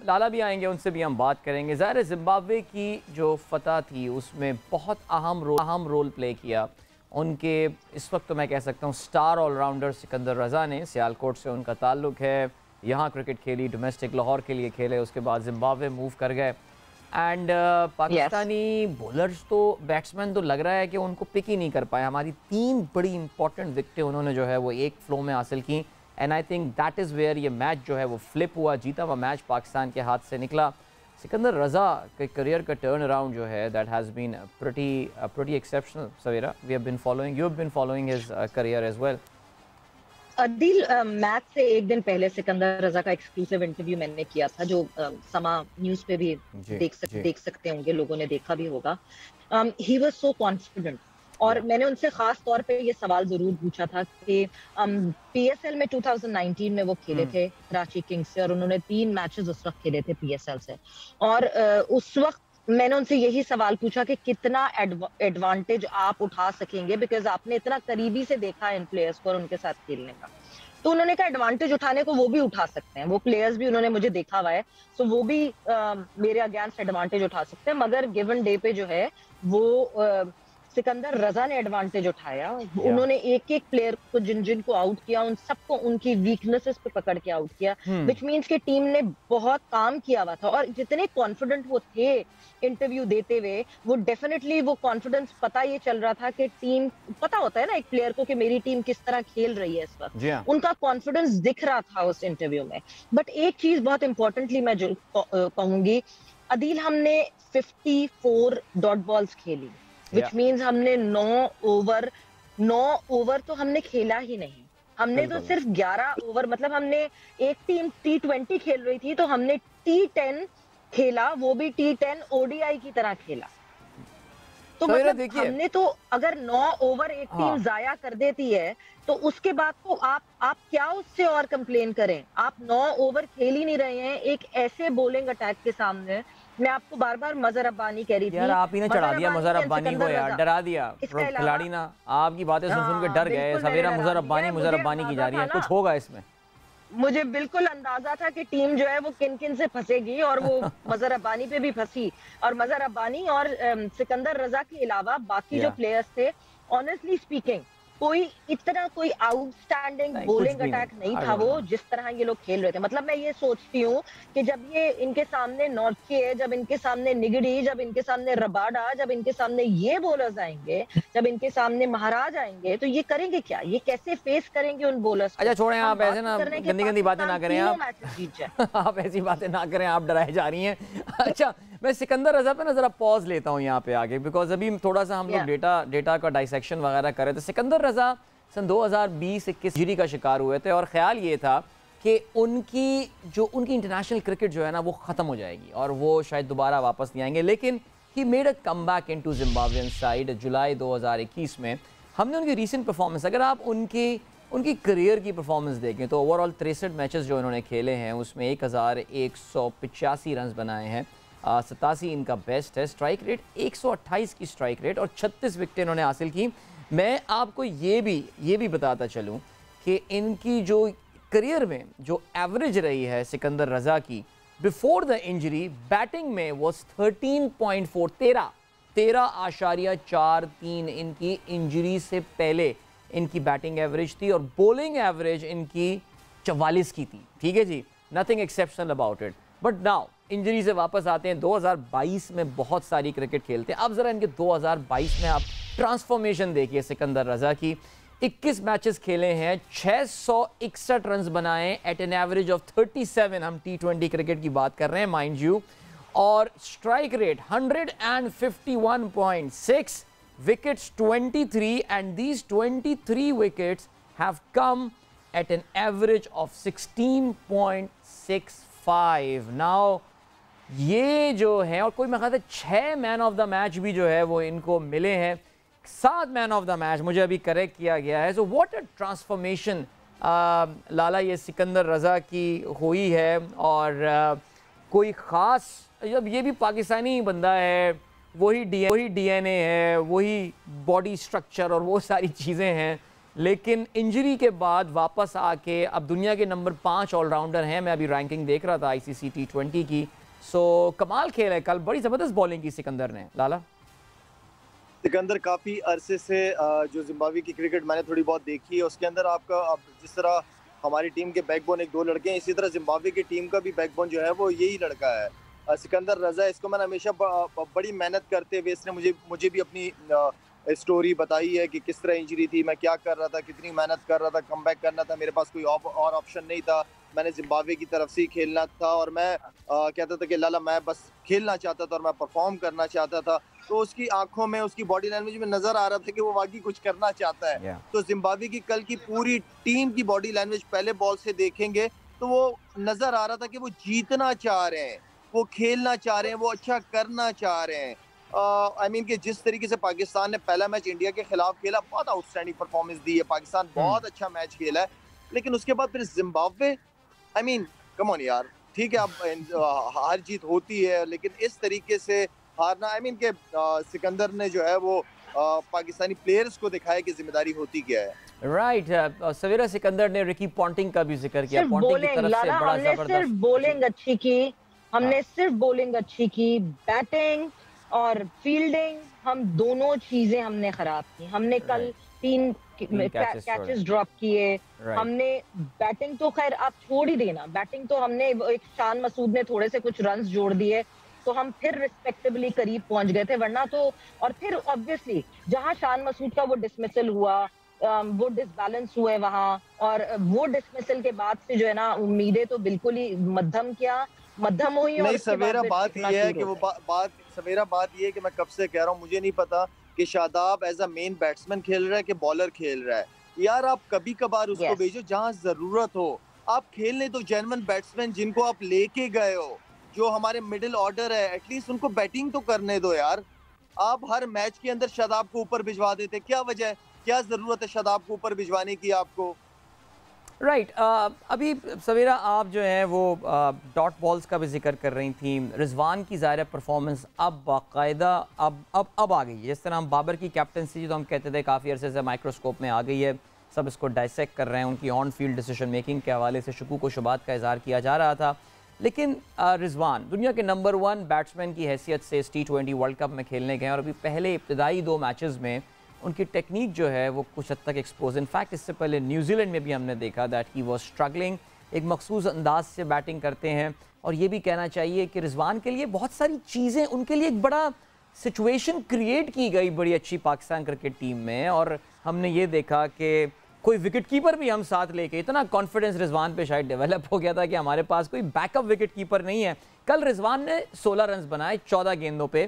Speaker 1: लाला भी आएंगे, उनसे भी हम बात करेंगे। ज़ाहिर है जिम्बाब्वे की जो फतह थी उसमें बहुत अहम रोल प्ले किया उनके, इस वक्त तो मैं कह सकता हूँ स्टार ऑलराउंडर सिकंदर रज़ा ने। सियालकोट से उनका ताल्लुक़ है, यहाँ क्रिकेट खेली, डोमेस्टिक लाहौर के लिए खेले, उसके बाद जिम्बाब्वे मूव कर गए। एंड पाकिस्तानी बॉलर्स तो, बैट्समैन तो लग रहा है कि उनको पिक ही नहीं कर पाए। हमारी 3 बड़ी इंपॉर्टेंट विकेटें उन्होंने जो है वो एक फ्लो में हासिल की, and I think that is where ये मैच जो है वो फ्लिप हुआ, जीता हुआ मैच पाकिस्तान के हाथ से निकला। सिकंदर रज़ा के करियर का टर्न अराउंड जो है that has been pretty exceptional. Savera, we have been following, you have been following his career as well.
Speaker 3: Adeel, match से एक दिन पहले सिकंदर रज़ा का एक्सक्लूसिव इंटरव्यू मैंने किया था, जो समा न्यूज़ पे भी देख सकते होंगे, लोगों ने देखा भी होगा। ही वाज सो कॉन्फिडेंट, और मैंने उनसे खास तौर पे ये सवाल जरूर पूछा था कि पीएसएल में 2019 में वो खेले थे कराची किंग्स से, और उन्होंने 3 मैचेस उस वक्त खेले थे पीएसएल से, और उस वक्त मैंने उनसे यही सवाल पूछा कि कितना एडवांटेज आप उठा सकेंगे, बिकॉज आपने इतना करीबी से देखा इन प्लेयर्स को और उनके साथ खेलने का। तो उन्होंने कहा एडवांटेज उठाने को वो भी उठा सकते हैं, वो प्लेयर्स भी उन्होंने मुझे देखा हुआ है, सो वो भी मेरे अगेंस्ट एडवांटेज उठा सकते हैं, मगर गिवन डे पे जो है वो सिकंदर रजा ने एडवांटेज उठाया। उन्होंने एक एक प्लेयर को जिनको आउट किया, उन सबको उनकी वीकनेसेस पे पकड़ के आउट किया, विच मींस कि टीम ने बहुत काम किया हुआ था। और जितने कॉन्फिडेंट वो थे इंटरव्यू देते हुए, वो डेफिनेटली वो कॉन्फिडेंस पता ये चल रहा था कि टीम, पता होता है ना एक प्लेयर को कि मेरी टीम किस तरह खेल रही है इस वक्त, उनका कॉन्फिडेंस दिख रहा था उस इंटरव्यू में। बट एक चीज बहुत इंपॉर्टेंटली मैं जो कहूंगी, अदील, हमने 54 डॉट बॉल्स खेली, विच मीन्स हमने 9 ओवर तो हमने खेला ही नहीं। हमने तो सिर्फ 11 ओवर, मतलब हमने एक टीम T20 खेल रही थी तो हमने T10 खेला, वो भी T10 ODI की तरह खेला। तो मतलब हमने तो अगर 9 ओवर एक टीम जाया कर देती है तो उसके बाद तो आप क्या उससे और कंप्लेन करें। आप 9 ओवर खेल ही नहीं रहे हैं एक ऐसे बॉलिंग अटैक के सामने। मैं आपको बार बार मजहर रब्बानी कह रही थी,
Speaker 1: यार आप ही ने चढ़ा दिया मजहर रब्बानी को, यार डरा दिया खिलाड़ी ना, आपकी बातें सुन के डर गए। सवेरा मजहर रब्बानी की जा रही है, कुछ होगा इसमें।
Speaker 3: मुझे बिल्कुल अंदाजा था कि टीम जो है वो किन किन से फंसेगी, और वो मजहर रब्बानी पे भी फंसी। और मजहर रब्बानी और सिकंदर रजा के अलावा बाकी जो प्लेयर्स थे, ऑनेस्टली स्पीकिंग, कोई आउटस्टैंडिंग बॉलिंग अटैक नहीं था वो जिस तरह ये लोग खेल रहे थे। मतलब मैं ये सोचती हूँ कि जब ये इनके सामने नॉर्थे, जब इनके सामने निगड़ी, जब इनके सामने रबाडा, जब इनके सामने ये बॉलर्स आएंगे, जब इनके सामने महाराज आएंगे, तो ये करेंगे क्या, ये कैसे फेस करेंगे उन बॉलर्स को।
Speaker 1: अच्छा छोड़ें, आप ऐसे ना गंदी बातें ना करें, आप ऐसी बातें ना करें, आप डराए जा रही हैं। अच्छा मैं सिकंदर रजा पे ना जरा पॉज लेता हूँ यहाँ पे आगे, बिकॉज अभी थोड़ा सा हम लोग डेटा का डाइसेक्शन वगैरह कर रहे थे। सिकंदर रजा सन 2020-21 इंजरी का शिकार हुए थे और ख्याल ये था कि उनकी इंटरनेशनल क्रिकेट जो है ना वो ख़त्म हो जाएगी और वो शायद दोबारा वापस नहीं आएंगे। लेकिन he made a come back into Zimbabwean side July 2021 में। हमने उनकी रीसेंट परफॉर्मेंस, अगर आप उनकी करियर की परफॉर्मेंस देखें तो ओवरऑल 63 मैचेस जो इन्होंने खेले हैं उसमें 1185 रन बनाए हैं, 87 इनका बेस्ट है, स्ट्राइक रेट 128 की स्ट्राइक रेट और 36 विकेटें इन्होंने हासिल की। मैं आपको ये भी बताता चलूँ कि इनकी जो करियर में जो एवरेज रही है सिकंदर रजा की बिफोर द इंजरी, बैटिंग में वॉज 13.4 13.43 इनकी इंजरी से पहले इनकी बैटिंग एवरेज थी और बॉलिंग एवरेज इनकी 44 की थी। ठीक है जी, nothing exceptional about it. But now injury से वापस आते हैं, 2022 में बहुत सारी क्रिकेट खेलते हैं। अब जरा इनके 2022 में आप ट्रांसफॉर्मेशन देखिए सिकंदर रजा की। 21 मैचेस खेले हैं, 661 रन बनाए एट एन एवरेज ऑफ 37। हम T20 क्रिकेट की बात कर रहे हैं माइंड यू, और strike rate 151.6, wickets 23 and these 23 wickets have come at an average of 16.65। Now ये जो है, और कोई मैं कहता है 6 मैन ऑफ द मैच भी जो है वो इनको मिले हैं, 7 मैन ऑफ द मैच मुझे अभी करेक्ट किया गया है। सो व्हाट अ ट्रांसफॉर्मेशन लाला ये सिकंदर रजा की हुई है। और कोई ख़ास, जब ये भी पाकिस्तानी बंदा है, वही DNA है, वही बॉडी स्ट्रक्चर और वो सारी चीज़ें हैं, लेकिन इंजरी के बाद वापस आके अब दुनिया के नंबर 5 ऑलराउंडर हैं। मैं अभी रैंकिंग देख रहा था ICC T20 की। सो कमाल खेल है, कल बड़ी ज़बरदस्त बॉलिंग की सिकंदर ने। लाला
Speaker 2: सिकंदर काफ़ी अरसे से जो जिम्बाब्वे की क्रिकेट मैंने थोड़ी बहुत देखी है, उसके अंदर आपका जिस तरह हमारी टीम के बैकबोन 1-2 लड़के हैं, इसी तरह जिम्बाब्वे की टीम का भी बैकबोन जो है वो यही लड़का है, सिकंदर रजा। इसको मैंने हमेशा बड़ी मेहनत करते हुए इसने मुझे भी अपनी स्टोरी बताई है कि किस तरह इंजरी थी, मैं क्या कर रहा था, कितनी मेहनत कर रहा था, कमबैक करना था, मेरे पास कोई और ऑप्शन नहीं था, मैंने जिम्बाब्वे की तरफ से ही खेलना था और मैं कहता था कि लाला मैं बस खेलना चाहता था और मैं परफॉर्म करना चाहता था। तो उसकी आंखों में, उसकी बॉडी लैंग्वेज में नजर आ रहा था कि वो वाकई कुछ करना चाहता है। तो जिम्बाब्वे की कल की पूरी टीम की बॉडी लैंग्वेज पहले बॉल से देखेंगे तो वो नजर आ रहा था कि वो जीतना चाह रहे हैं, वो खेलना चाह रहे हैं, वो अच्छा करना चाह रहे हैं। आई मीन कि जिस तरीके से पाकिस्तान ने पहला मैच इंडिया के खिलाफ खेला, बहुत आउटस्टैंडिंग परफॉर्मेंस दी है, पाकिस्तान बहुत अच्छा मैच खेला है, लेकिन उसके बाद फिर Zimbabwe, I mean come on यार, ठीक है अब हार जीत होती है, लेकिन इस तरीके से हारना, आई मीन के सिकंदर ने जो है वो पाकिस्तानी प्लेयर्स को दिखाया कि जिम्मेदारी होती क्या है।
Speaker 1: राइट सवेरा सिकंदर ने रिकी पॉन्टिंग का भी जिक्र किया, पॉन्टिंग की तरफ से बड़ा जबरदस्त
Speaker 3: बॉलिंग अच्छी की, हमने सिर्फ बॉलिंग अच्छी की, बैटिंग और फील्डिंग, हम दोनों चीजें हमने खराब की। हमने कल 3 कैचेस ड्रॉप किए। हमने बैटिंग तो खैर आप छोड़ ही देना, बैटिंग तो हमने एक शान मसूद ने थोड़े से कुछ रन्स जोड़ दिए तो हम फिर रिस्पेक्टेबली करीब पहुंच गए थे, वरना तो। और फिर ऑब्वियसली जहां शान मसूद का वो डिसमिसल हुआ, वो डिसबैलेंस हुए वहां, और वो डिसमिसल के बाद से जो है ना उम्मीदें तो बिल्कुल ही मध्यम हुई।
Speaker 2: नहीं सवेरा, बात ये है कि वो बात सवेरा बात ये है कि मैं कब से कह रहा हूँ, मुझे नहीं पता कि Shadab as a main batsman खेल रहा है कि बॉलर खेल रहा है। यार आप कभी कभार उसको भेजो जहां जरूरत हो। आप खेलने तो जेन्युइन बैट्समैन जिनको आप लेके गए हो, जो हमारे मिडिल ऑर्डर है, एटलीस्ट उनको बैटिंग तो करने दो यार। आप हर मैच के अंदर शादाब को ऊपर भिजवा देते, क्या वजह है, क्या जरूरत है शादाब को ऊपर भिजवाने की आपको?
Speaker 1: राइट अभी सवेरा आप जो है वो डॉट बॉल्स का भी जिक्र कर रही थी। रिजवान की ज़ाहिर परफॉर्मेंस अब बाकायदा अब आ गई है। जिस तरह हम बाबर की कैप्टनसी तो हम कहते थे काफ़ी अरसे से माइक्रोस्कोप में आ गई है, सब इसको डाइसेक्ट कर रहे हैं। उनकी ऑन फील्ड डिसीजन मेकिंग के हवाले से शुकूक व शुबात का इज़हार किया जा रहा था, लेकिन रिजवान दुनिया के नंबर 1 बैट्समैन की हैसियत से इस T20 वर्ल्ड कप में खेलने गए और अभी पहले इब्तदाई 2 मैचेस में उनकी टेक्निक जो है वो कुछ हद तक एक्सपोज। इनफैक्ट इससे पहले न्यूजीलैंड में भी हमने देखा दैट ही वाज स्ट्रगलिंग, एक मखसूस अंदाज से बैटिंग करते हैं। और ये भी कहना चाहिए कि रिजवान के लिए बहुत सारी चीज़ें, उनके लिए एक बड़ा सिचुएशन क्रिएट की गई बड़ी अच्छी पाकिस्तान क्रिकेट टीम में। और हमने ये देखा कि कोई विकेट कीपर भी हम साथ लेके, इतना कॉन्फिडेंस रिजवान पे शायद डेवलप हो गया था कि हमारे पास कोई बैकअप विकेट कीपर नहीं है। कल रिजवान ने 16 रन बनाए 14 गेंदों पे,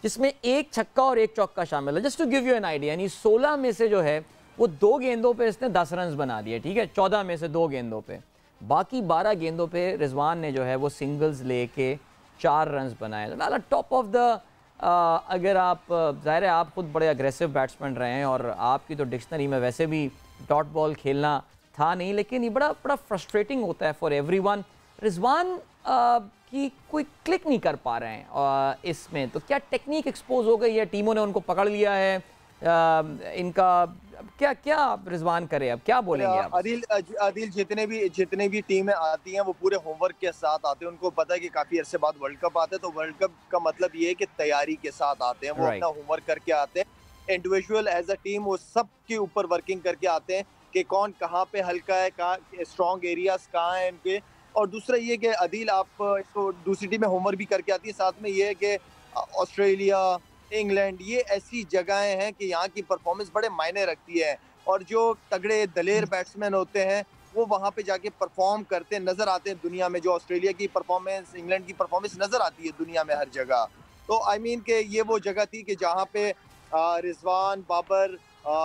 Speaker 1: जिसमें 1 छक्का और 1 चौका शामिल है। Just to give you an idea, यानी 16 में से जो है वो 2 गेंदों पे इसने 10 रन बना दिए, ठीक है, 14 में से 2 गेंदों पे। बाकी 12 गेंदों पे रिजवान ने जो है वो सिंगल्स लेके 4 रन बनाए। लाला टॉप ऑफ द अगर आप ज़ाहिर है आप खुद बड़े अग्रेसिव बैट्समैन रहे हैं और आपकी तो डिक्शनरी में वैसे भी डॉट बॉल खेलना था नहीं, लेकिन ये बड़ा फ्रस्ट्रेटिंग होता है फॉर एवरीवन। रिजवान की कोई क्लिक नहीं कर पा रहे हैं इसमें, तो क्या टेक्निक एक्सपोज हो गई है, टीमों ने उनको पकड़ लिया है, इनका क्या क्या रिजवान करे, अब क्या बोलेंगे आप?
Speaker 2: आदिल जितने भी टीमें आती हैं वो पूरे होमवर्क के साथ आते हैं। उनको पता है कि काफी अरसे बाद वर्ल्ड कप आते हैं, तो वर्ल्ड कप का मतलब ये है कि तैयारी के साथ आते हैं, वो अपना होमवर्क करके आते हैं। इंडिविजुअल एज अ टीम वो सब के ऊपर वर्किंग करके आते हैं कि कौन कहाँ पे हल्का है, कहाँ स्ट्रॉन्ग एरियाज कहाँ हैं इनके। और दूसरा ये कि अदील आप इसको दूसरी टीमें होमवर्क भी करके आती है, साथ में ये है कि ऑस्ट्रेलिया, इंग्लैंड, ये ऐसी जगहें हैं कि यहाँ की परफॉर्मेंस बड़े मायने रखती है। और जो तगड़े दलेर बैट्समैन होते हैं वो वहाँ पे जाके परफॉर्म करते नजर आते हैं दुनिया में। जो ऑस्ट्रेलिया की परफॉर्मेंस, इंग्लैंड की परफॉर्मेंस नजर आती है दुनिया में हर जगह। तो आई मीन के ये वो जगह थी कि जहाँ पे रिजवान, बाबर,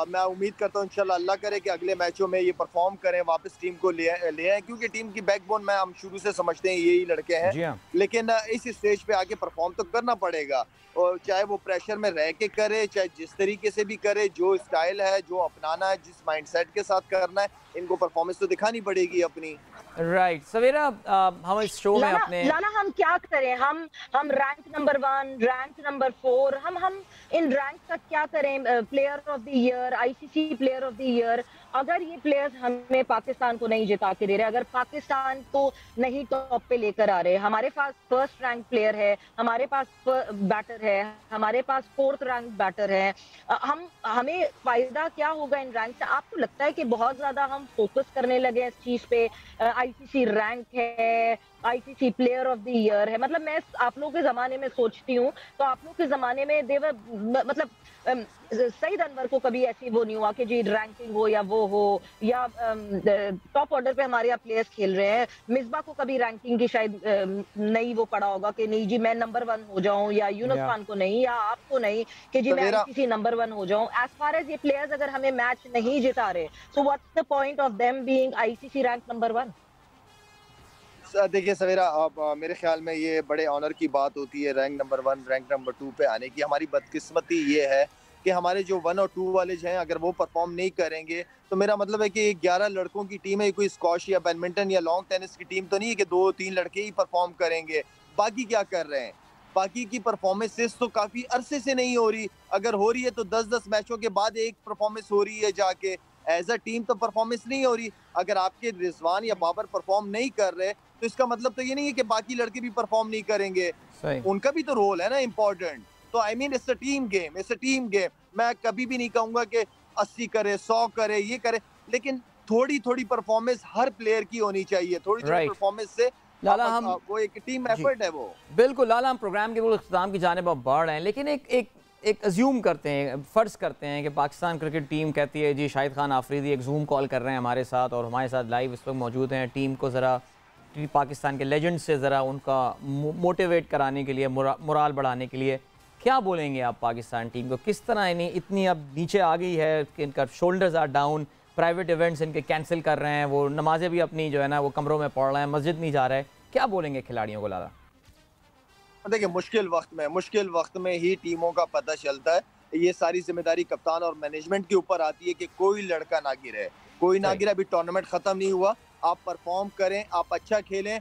Speaker 2: मैं उम्मीद करता हूँ इंशाल्लाह अल्लाह करे कि अगले मैचों में ये परफॉर्म करें, वापस टीम को ले आए, क्योंकि टीम की बैकबोन में हम शुरू से समझते हैं यही लड़के हैं। लेकिन इस स्टेज पे आके परफॉर्म तो करना पड़ेगा, और चाहे वो प्रेशर में रह के करे, चाहे जिस तरीके से भी करे, जो स्टाइल है, जो अपनाना है, जिस माइंडसेट के साथ करना है, इनको परफॉर्मेंस तो दिखानी पड़ेगी अपनी।
Speaker 1: राइट सवेरा, हम इस शो में अपने
Speaker 3: लाला हम क्या करें, हम रैंक नंबर 1, रैंक नंबर 4, हम इन रैंक का क्या करें? Player of the year, ICC player of the year, अगर ये प्लेयर्स हमें पाकिस्तान को नहीं जिता के दे रहे, अगर पाकिस्तान को नहीं टॉप पे लेकर आ रहे, हमारे पास फर्स्ट रैंक प्लेयर है, हमारे पास बैटर है, हमारे पास 4th रैंक बैटर है, हमें फायदा क्या होगा इन रैंक से? आपको लगता है कि बहुत ज्यादा हम फोकस करने लगे इस चीज पे? आईसीसी रैंक है, ICC player of the year है, मतलब मैं आप लोगों के जमाने में सोचती हूँ तो आप लोग के जमाने में देवर, मतलब सईद अनवर को कभी ऐसी वो नहीं हुआ कि जी रैंकिंग हो या वो हो, या टॉप ऑर्डर पे हमारे यहाँ प्लेयर्स खेल रहे हैं, मिसबा को कभी रैंकिंग की शायद नहीं वो पड़ा होगा कि नहीं जी मैं नंबर 1 हो जाऊं, या यूनुस खान को नहीं, या आपको नहीं कि जी मैं आईसीसी नंबर 1 हो जाऊं। एज फार एज ये प्लेयर्स अगर हमें मैच नहीं जिता रहे, so what's the point of them being ICC rank number 1?
Speaker 2: देखिए सवेरा, अब मेरे ख्याल में ये बड़े ऑनर की बात होती है रैंक नंबर 1, रैंक नंबर 2 पे आने की। हमारी बदकिस्मती ये है कि हमारे जो 1 और 2 वाले हैं, अगर वो परफॉर्म नहीं करेंगे तो मेरा मतलब है कि 11 लड़कों की टीम है, कोई स्क्वॉश या बैडमिंटन या लॉन्ग टेनिस की टीम तो नहीं है कि 2-3 लड़के ही परफॉर्म करेंगे। बाकी क्या कर रहे हैं? बाकी की परफॉर्मेंसेस तो काफी अरसे से नहीं हो रही, अगर हो रही है तो 10-10 मैचों के बाद एक परफॉर्मेंस हो रही है जाके। एज अ टीम तो परफॉर्मेंस नहीं हो रही। अगर आपके रिजवान या बाबर परफॉर्म नहीं कर रहे तो इसका मतलब तो ये नहीं है कि बाकी लड़के भी परफॉर्म नहीं करेंगे, उनका भी तो रोल है ना इम्पोर्टेंट। तो I mean it's a team game, it's a team game. मैं कभी भी नहीं कहूंगा कि 80 करे, 100 करे, ये करे, लेकिन थोड़ी थोड़ी परफॉर्मेंस हर प्लेयर की होनी चाहिए। थोड़ी थोड़ी परफॉर्मेंस से
Speaker 1: लाला हम
Speaker 2: वो एक टीम एफर्ट है वो।
Speaker 1: बिल्कुल लाला, हम प्रोग्राम के इख्तिताम की जानिब अब बढ़ रहे हैं, लेकिन एक अज्यूम करते हैं, फ़र्ज़ करते हैं कि पाकिस्तान क्रिकेट टीम कहती है जी शाहिद खान आफरीदी एक जूम कॉल कर रहे हैं हमारे साथ और हमारे साथ लाइव इस वक्त मौजूद हैं। टीम को ज़रा पाकिस्तान के लेजेंड से ज़रा उनका मोटिवेट कराने के लिए, मोराल बढ़ाने के लिए क्या बोलेंगे आप पाकिस्तान टीम को? किस तरह इतनी अब नीचे आ गई है कि इनका shoulders are down, private events इनके कैंसिल कर रहे हैं, वो नमाजें भी अपनी जो है ना वो कमरों में पढ़ रहे हैं, मस्जिद नहीं जा रहे हैं, क्या बोलेंगे खिलाड़ियों को लाला?
Speaker 2: देखिए मुश्किल वक्त में ही टीमों का पता चलता है। ये सारी जिम्मेदारी कप्तान और मैनेजमेंट के ऊपर आती है कि कोई लड़का ना गिरे, कोई ना गिरे। अभी टूर्नामेंट खत्म नहीं हुआ, आप परफॉर्म करें, आप अच्छा खेलें,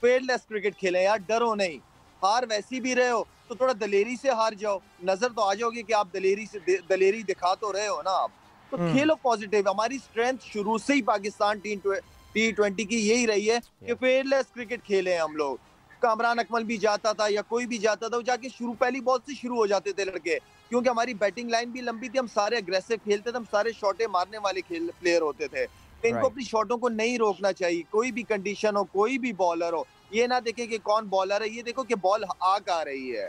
Speaker 2: फेयरलेस क्रिकेट खेलें यार, डरो नहीं। हार वैसी भी रहे हो तो थोड़ा दलेरी से हार जाओ, नजर तो आ जाओगे कि आप दलेरी दिखा तो रहे हो ना आप, तो खेलो पॉजिटिव। हमारी स्ट्रेंथ शुरू से ही पाकिस्तान T20 की यही रही है कि फेयरलेस क्रिकेट खेले हम लोग। कामरान अकमल भी जाता था या कोई भी जाता था, वो जाके पहली बॉल से शुरू हो जाते थे लड़के, क्योंकि हमारी बैटिंग लाइन भी लंबी थी, हम सारे अग्रेसिव खेलते थे, हम सारे शॉटें मारने वाले प्लेयर होते थे। इनको अपनी शॉटों को नहीं रोकना चाहिए, कोई भी कंडीशन हो, कोई भी बॉलर हो, ये ना देखे कि कौन बॉलर है, ये देखो कि बॉल आ रही है।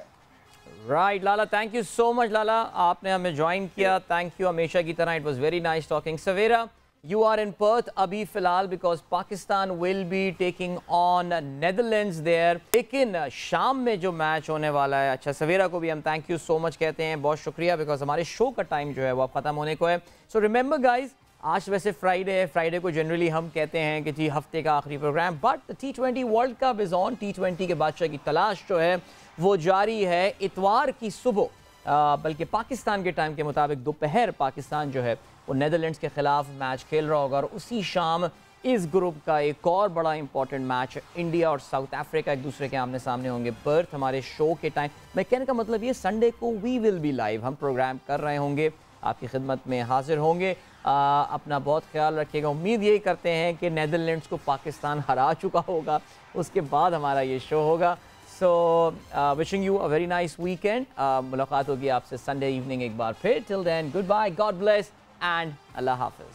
Speaker 1: Right Lala, thank you so much Lala, आपने हमें ज्वाइन किया, थैंक यू हमेशा की तरह, it was very nice talking. Savera, you are in Perth अभी फिलहाल because Pakistan will be taking on Netherlands there, लेकिन शाम में जो मैच होने वाला है, अच्छा सवेरा को भी हम थैंक यू सो मच कहते हैं, बहुत शुक्रिया, बिकॉज हमारे शो का टाइम जो है वो अब ख़त्म होने को है। सो रिमेंबर गाइज, आज वैसे फ्राइडे है, फ्राइडे को जनरली हम कहते हैं कि जी हफ्ते का आखिरी programme, but T20 world cup is on. T20 के बादशाह की तलाश जो है वो जारी है। इतवार की सुबह, बल्कि पाकिस्तान के टाइम के मुताबिक दोपहर, पाकिस्तान जो है वो नेदरलैंड्स के खिलाफ मैच खेल रहा होगा, और उसी शाम इस ग्रुप का एक और बड़ा इंपॉर्टेंट मैच, इंडिया और साउथ अफ्रीका एक दूसरे के आमने सामने होंगे। पर्थ हमारे शो के टाइम, मैं कहने का मतलब ये संडे को वी विल बी लाइव, हम प्रोग्राम कर रहे होंगे, आपकी खिदमत में हाजिर होंगे। अपना बहुत ख्याल रखिएगा। उम्मीद यही करते हैं कि नेदरलैंड्स को पाकिस्तान हरा चुका होगा, उसके बाद हमारा ये शो होगा। So wishing you a very nice weekend. मुलाकात होगी आपसे संडे इवनिंग एक बार फिर। Till then good bye, God bless and अल्लाह हाफिज।